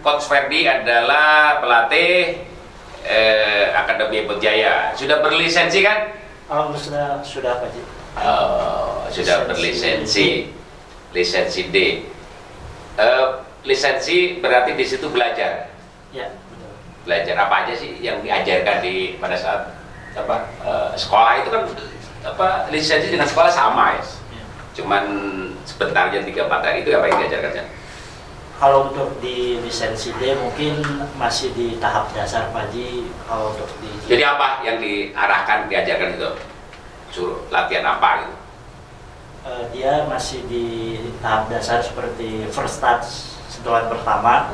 Coach Ferdi adalah pelatih Akademi Berjaya. Sudah berlisensi kan? Oh, sudah Pak Ji. Oh, sudah berlisensi. Lisensi D. Lisensi berarti di situ belajar. Ya, betul. Belajar apa aja sih yang diajarkan pada saat sekolah itu kan lisensi dengan sekolah sama ya. Cuman sebentar aja 3 materi itu apa yang diajarkan? Kalau untuk di lisensi D mungkin masih di tahap dasar Pak Ji. Kalau untuk jadi apa yang diarahkan, diajarkan itu? Suruh latihan apa gitu? Dia masih di tahap dasar seperti first touch, sentuhan pertama,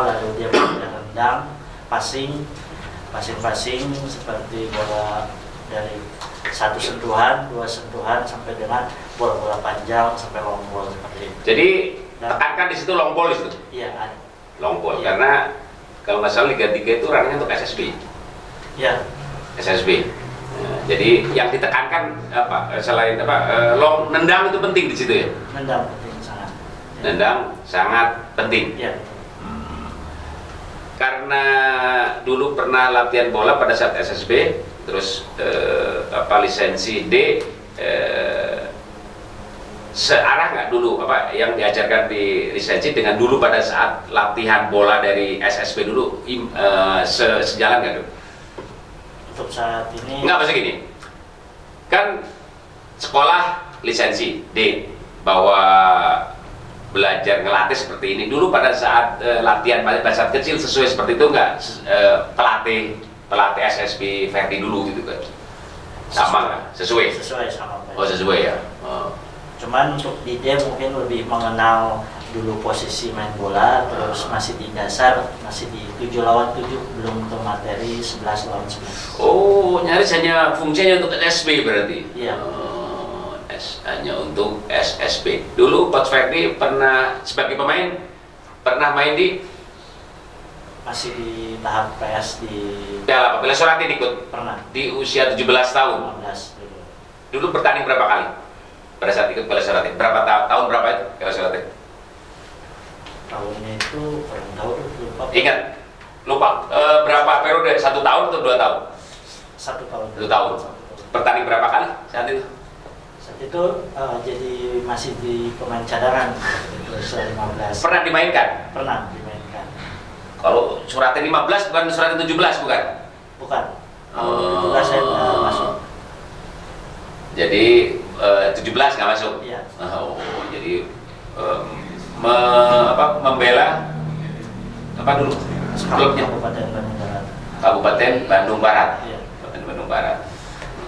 lalu dia rendang, passing seperti bola dari 1 sentuhan, 2 sentuhan sampai dengan bola-bola panjang sampai long ball seperti itu. Jadi tekankan di situ long ball di situ. Iya, ada. Long ball, iya. Karena kalau nggak salah Liga 3 itu ranahnya untuk SSB. Iya. SSB. Jadi yang ditekankan selain nendang itu penting di situ ya. Nendang penting sangat. Ya. Nendang sangat penting. Iya. Karena dulu pernah latihan bola pada saat SSB, terus lisensi D. Searah nggak dulu yang diajarkan di lisensi dengan dulu pada saat latihan bola dari SSB dulu sejalan nggak dulu? Untuk saat ini nggak, maksud gini kan sekolah lisensi D bahwa belajar ngelatih seperti ini dulu pada saat latihan pada saat kecil sesuai seperti itu nggak? Pelatih SSB Ferdi dulu gitu kan? Sama nggak? Sesuai sama Pak. Oh, sesuai ya. Cuman untuk di D mungkin lebih mengenal dulu posisi main bola, terus masih di dasar, masih di 7 lawan 7, belum ke materi 11 lawan 11. Oh, nyaris hanya fungsinya untuk SSB berarti? Iya. Hanya untuk SSB. Dulu Coach Ferdi pernah sebagai pemain, pernah main di? Masih di tahap PS di... Piala Suratin ikut? Pernah. Di usia 17 tahun? 15 dulu. Dulu bertanding berapa kali? Pada saat ikut Piala Suratin? Berapa tahun berapa itu Piala Suratin? Tahunnya itu kurang tahu, lupa. Ingat? Lupa? Berapa periode? 1 tahun atau 2 tahun? 1 tahun. 1 tahun. Bertanding berapa kali saat itu? Saat itu jadi masih di pemain cadangan itu usia 15. Pernah dimainkan? Pernah dimainkan. Kalau Suratin 15 bukan Suratin 17 bukan? Bukan. 17 saya masuk. Jadi 17 nggak masuk? Iya. Oh, jadi membela dulu klubnya? Kabupaten Bandung Barat. Kabupaten Bandung Barat. Iya. Kabupaten Bandung Barat.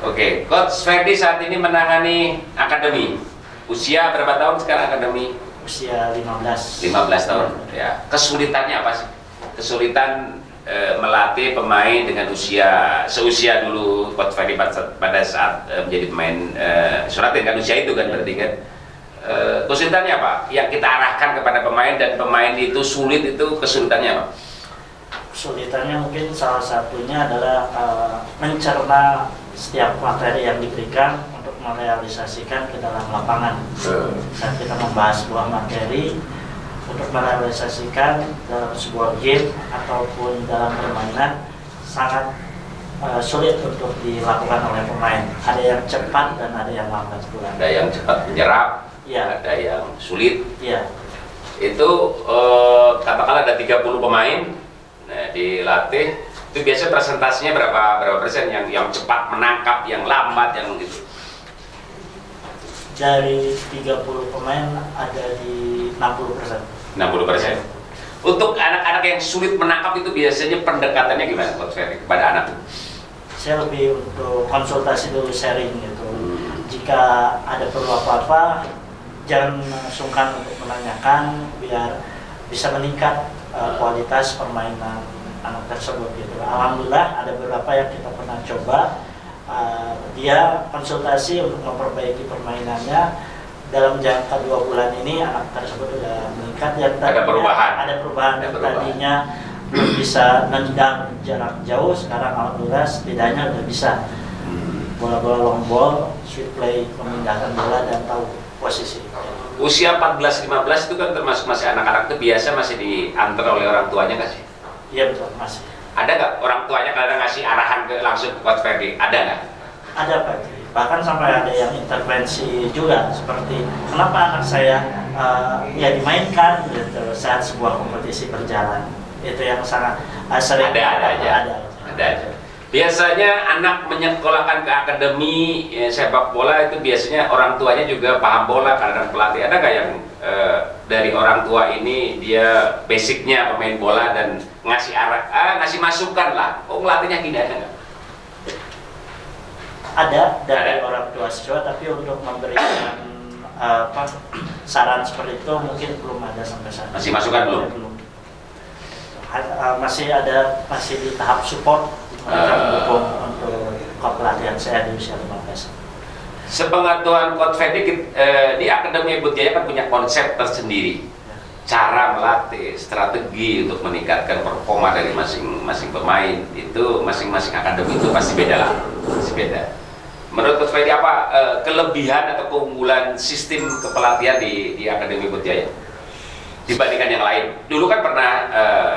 Oke, Coach Ferdi saat ini menangani akademi. Usia berapa tahun sekarang akademi? Usia 15. 15 tahun. Ya. Kesulitannya apa sih? Kesulitan melatih pemain dengan seusia dulu Coach Ferdi pada saat menjadi pemain Suratin kan usia itu kan berarti kan. Kesulitannya apa? Yang kita arahkan kepada pemain dan pemain itu sulit, itu kesulitannya apa? Kesulitannya mungkin salah satunya adalah mencerna setiap materi yang diberikan untuk merealisasikan ke dalam lapangan. Saat kita membahas sebuah materi, untuk merealisasikan dalam sebuah game ataupun dalam permainan sangat sulit untuk dilakukan oleh pemain. Ada yang cepat dan ada yang lambat pula. Ada yang cepat menyerap, ya. Ada yang sulit. Ya. Itu katakanlah ada 30 pemain dilatih, itu biasanya presentasinya berapa persen yang cepat menangkap, yang lambat, yang gitu? Dari 30 pemain ada di 60%. 60%. Untuk anak-anak yang sulit menangkap itu biasanya pendekatannya gimana Coach Ferdi kepada anak? Saya lebih untuk konsultasi dulu, sharing gitu. Jika ada perlu apa-apa, jangan sungkan untuk menanyakan biar bisa meningkat kualitas permainan anak tersebut gitu. Alhamdulillah ada beberapa yang kita pernah coba, dia konsultasi untuk memperbaiki permainannya. Dalam jangka 2 bulan ini anak tersebut sudah meningkat, dan ada perubahan. Tadinya belum bisa nendang jarak jauh, sekarang alhamdulillah setidaknya sudah bisa bola-bola long ball, sweet play, memindahkan bola dan tahu posisi. usia 14-15 itu kan termasuk masih anak-anak, itu biasa masih diantar oleh orang tuanya nggak sih? Iya betul, masih. Ada nggak orang tuanya kadang ngasih arahan langsung ke Coach Ferdi? Ada nggak? Ada Pak Haji. Bahkan sampai ada yang intervensi juga, seperti kenapa anak saya ya dimainkan gitu saat sebuah kompetisi berjalan. Itu yang sangat sering ada aja. Biasanya anak menyekolahkan ke akademi sepak bola itu biasanya orang tuanya juga paham bola, kadang pelatih. Ada nggak yang dari orang tua ini dia basicnya pemain bola dan ngasih ngasih masukan lah, oh pelatihnya gini, ada nggak? Ada dari orang tua siswa, tapi untuk memberikan saran seperti itu mungkin belum ada sampai saat ini. Masih masukan belum? Masih di tahap support. Mereka mendukung untuk pelatihan saya di usia 15. Sepengetahuan Coach Ferdi, di Akademi Ibu Jaya kan punya konsep tersendiri, cara melatih, strategi untuk meningkatkan performa dari masing-masing pemain. Itu masing-masing akademi itu pasti beda lah, pasti beda. Menurut Coach Ferdi apa kelebihan atau keunggulan sistem kepelatihan di Akademi Ibu Jaya dibandingkan yang lain? Dulu kan pernah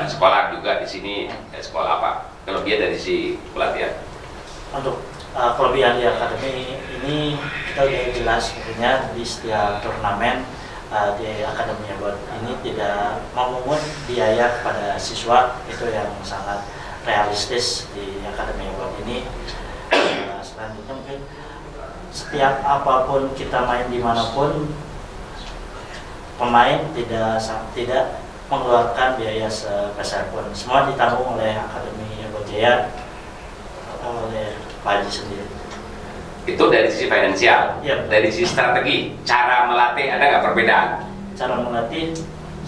sekolah juga di sini, sekolah apa? Kelebihan dari si pelatihan? Untuk kelebihan di akademi ini kita udah jelas tentunya di setiap turnamen di akademi buat ini tidak memungut biaya kepada siswa, itu yang sangat realistis di akademi buat ini. Selanjutnya mungkin setiap apapun kita main dimanapun, pemain tidak mengeluarkan biaya sebesar pun, semua ditanggung oleh Akademi Jaya oleh Pak Haji sendiri. Itu dari sisi finansial, ya. Dari sisi strategi, cara melatih ada nggak perbedaan? Cara melatih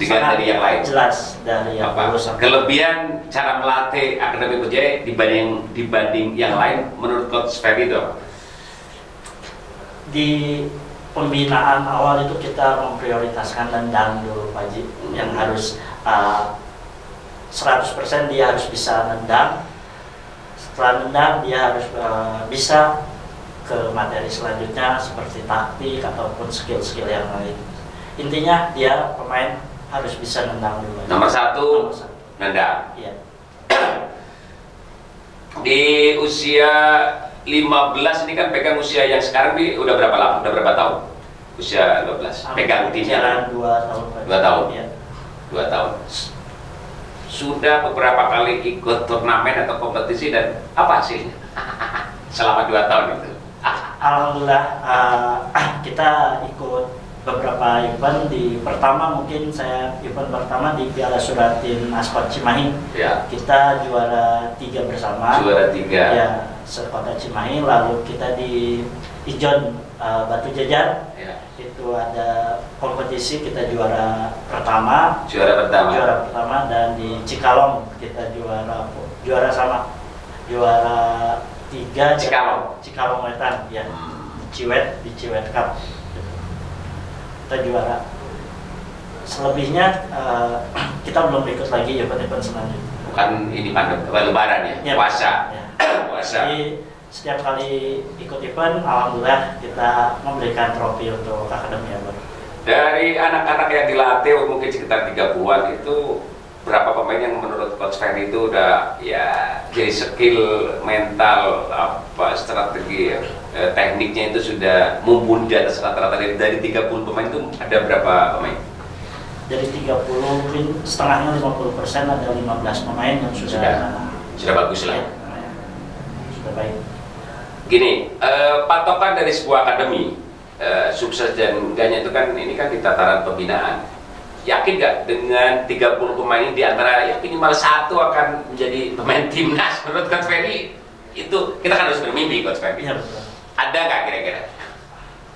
dengan dari yang lain? Jelas dari yang apa? Kelebihan cara melatih Akademi Jaya dibanding yang lain menurut Coach Ferdi itu apa? Di pembinaan awal itu kita memprioritaskan nendang dulu Pak Haji, yang harus 100% dia harus bisa nendang. Setelah nendang dia harus bisa ke materi selanjutnya seperti taktik ataupun skill-skill yang lain. Intinya dia pemain harus bisa nendang dulu. Nomor satu, nendang. Iya. Di usia 15 ini kan pegang usia yang sekarang ini udah berapa lama? Udah berapa tahun? Usia 15. Pegang timnya 2 tahun. 2 tahun. Ya. 2 tahun. Sudah beberapa kali ikut turnamen atau kompetisi dan apa hasilnya? Selama 2 tahun itu. Alhamdulillah kita ikut beberapa event. Di pertama mungkin saya event pertama di Piala Suratin Aspot Cimahi. Ya. Kita juara 3 bersama. Juara 3. Ya, sekota Cimahi. Lalu kita di Ijon Batu Jajar. Ya. Itu ada kompetisi, kita juara pertama. Juara pertama, dan di Cikalong kita juara sama. Juara 3 Cikalong Wetan ya. Di Ciwet Cup. Kita juara. Selebihnya kita belum ikut lagi event-event selanjutnya. Bukan ini lebaran ya, puasa. Ya. Puasa. Jadi setiap kali ikut event, alhamdulillah kita memberikan trofi untuk akademi ya, Bang. Dari anak-anak yang dilatih mungkin sekitar 30-an itu berapa pemain yang menurut Coach Ferdi itu udah ya jadi skill mental apa strategi tekniknya itu sudah mumpuni di atas rata-rata. Dari 30 pemain itu ada berapa pemain? Dari 30 mungkin setengahnya 50%, ada 15 pemain yang sudah bagus lah. Ya, sudah baik. Gini, patokan dari sebuah akademi sukses dan enggaknya itu kan ini kan di tataran pembinaan. Yakin nggak dengan 30 pemain ini diantara ya minimal 1 akan menjadi pemain timnas? Menurut Coach Ferdi itu kita kan harus bermimpi, Coach Ferdi. Ya, betul. Ada nggak kira-kira?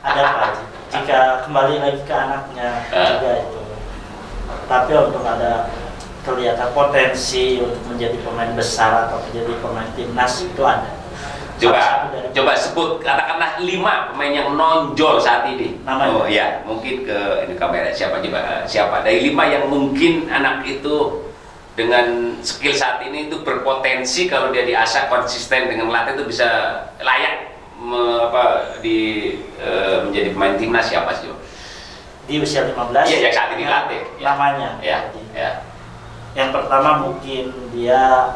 Ada Pak. Jika kembali lagi ke anaknya juga itu. Tapi untuk ada kelihatan potensi untuk menjadi pemain besar atau menjadi pemain timnas itu ada. Coba sebut katakanlah 5 pemain yang nonjol saat ini. Namanya? Oh ya, mungkin ke ini kamera siapa coba? Siapa? Dari 5 yang mungkin anak itu dengan skill saat ini itu berpotensi kalau dia diasah konsisten dengan melatih itu bisa layak menjadi pemain timnas, siapa sih? di usia 15. Iya, yang saat ini dilatih. Namanya. Ya, ya. Yang pertama mungkin dia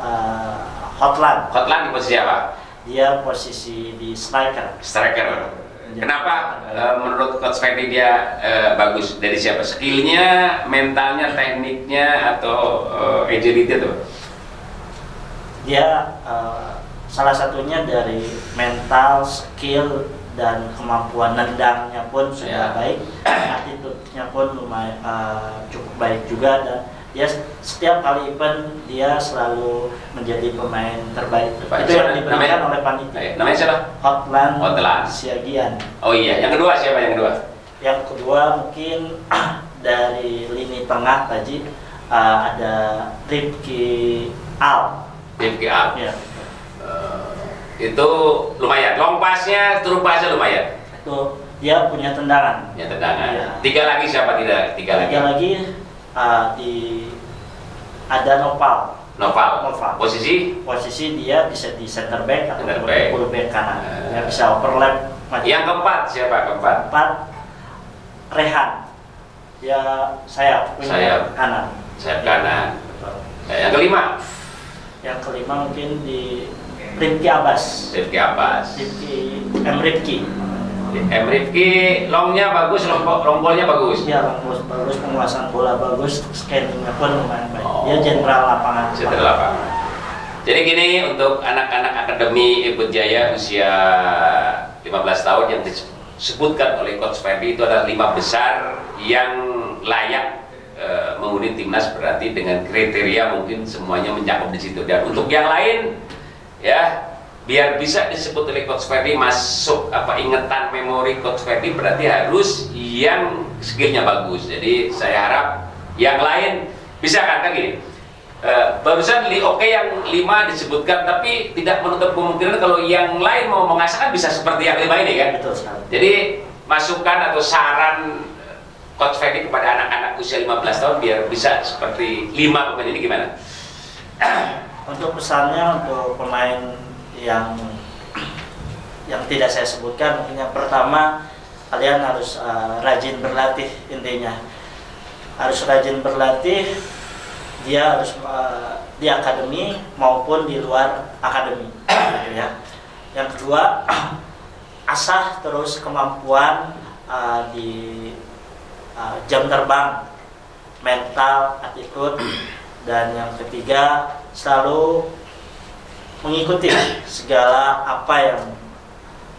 hotline. Hotline di posisi apa? Dia posisi di striker. Striker. Kenapa menurut Coach Ferdi dia bagus? Dari siapa? Skillnya, mentalnya, tekniknya, atau agility itu? Dia salah satunya dari mental, skill, dan kemampuan nendangnya pun sudah baik, attitude-nya pun lumayan cukup baik juga, dan dia setiap kali event dia selalu menjadi pemain terbaik. Itu yang diberikan oleh panitia. Namanya siapa? Hotline Siagian. Oh iya, yang kedua siapa yang kedua? Yang kedua mungkin dari lini tengah tadi ada Rifki Al. Rifki Al. Ya. Itu lumayan, long pass-nya, through pass-nya lumayan. Itu dia punya tendangan. Ya, tendangan. Ya. Tiga lagi siapa? Tiga lagi. Ada Noval. Posisi dia bisa di center back atau full back kanan. Dia bisa overlap. Yang keempat siapa? Keempat Rehan. Dia sayap kanan. Sayap kanan. Betul. Yang kelima. Yang kelima mungkin di Rifki Abbas. Rifki, longnya bagus, long ball-nya bagus. Iya, long ball bagus, penguasaan bola bagus, scanningnya pun lumayan baik. Dia jenderal lapangan. Jadi gini, untuk anak-anak akademi Ibut Jaya usia 15 tahun yang disebutkan oleh Coach Ferdi itu adalah 5 besar yang layak menghuni timnas, berarti dengan kriteria mungkin semuanya mencakup di situ. Dan untuk yang lain, ya, biar bisa disebut oleh Coach Ferdi masuk ingatan memori Coach Ferdi, berarti harus yang skillnya bagus. Jadi saya harap yang lain bisa kan gini. Barusan yang 5 disebutkan, tapi tidak menutup kemungkinan kalau yang lain mau mengasahkan bisa seperti yang 5 ini kan. Betul sekali. Jadi masukan atau saran Coach Ferdi kepada anak-anak usia 15 tahun biar bisa seperti 5 pemain ini gimana? Untuk pesannya untuk pemain yang tidak saya sebutkan, yang pertama kalian harus rajin berlatih. Intinya harus rajin berlatih. Dia harus di akademi maupun di luar akademi, gitu ya. Yang kedua, asah terus kemampuan di jam terbang, mental, attitude, dan yang ketiga selalu mengikuti segala apa yang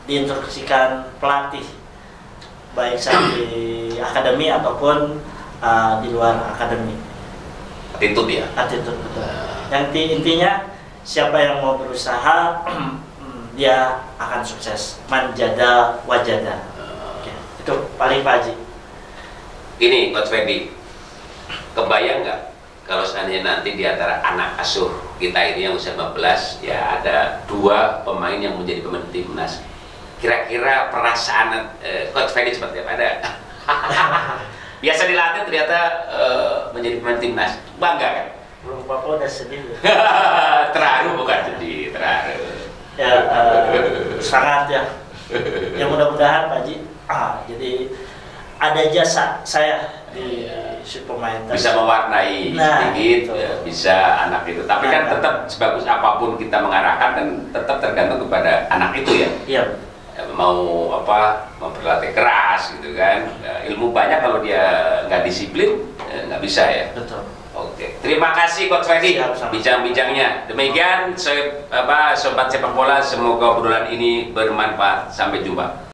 diinstruksikan pelatih, baik di akademi ataupun di luar akademi. Attitude ya? Attitude, betul. Yang intinya siapa yang mau berusaha dia akan sukses. Manjada wajada. Itu paling Pak Haji. Ini Coach Ferdi, kebayang nggak kalau seandainya nanti di antara anak asuh kita ini yang usia 15 ya ada 2 pemain yang menjadi pemain timnas, kira-kira perasaan Coach Ferdi seperti apa? Ada biasa dilatih ternyata menjadi pemain timnas, bangga kan? Belum apa-apa udah sedih. Terharu bukan sedih, terharu. Ya sangat ya. Ya mudah-mudahan Pak Haji, jadi ada jasa saya di si pemain bisa mewarnai sedikit, bisa anak itu. Tapi kan tetap sebagus apapun kita mengarahkan kan tetap tergantung kepada anak itu ya. Iya. Mau berlatih keras gitu kan. Ilmu banyak kalau dia nggak disiplin nggak bisa ya. Betul. Oke. Terima kasih Coach Ferdi bincang-bincangnya. Demikian sobat sepak bola, semoga obrolan ini bermanfaat. Sampai jumpa.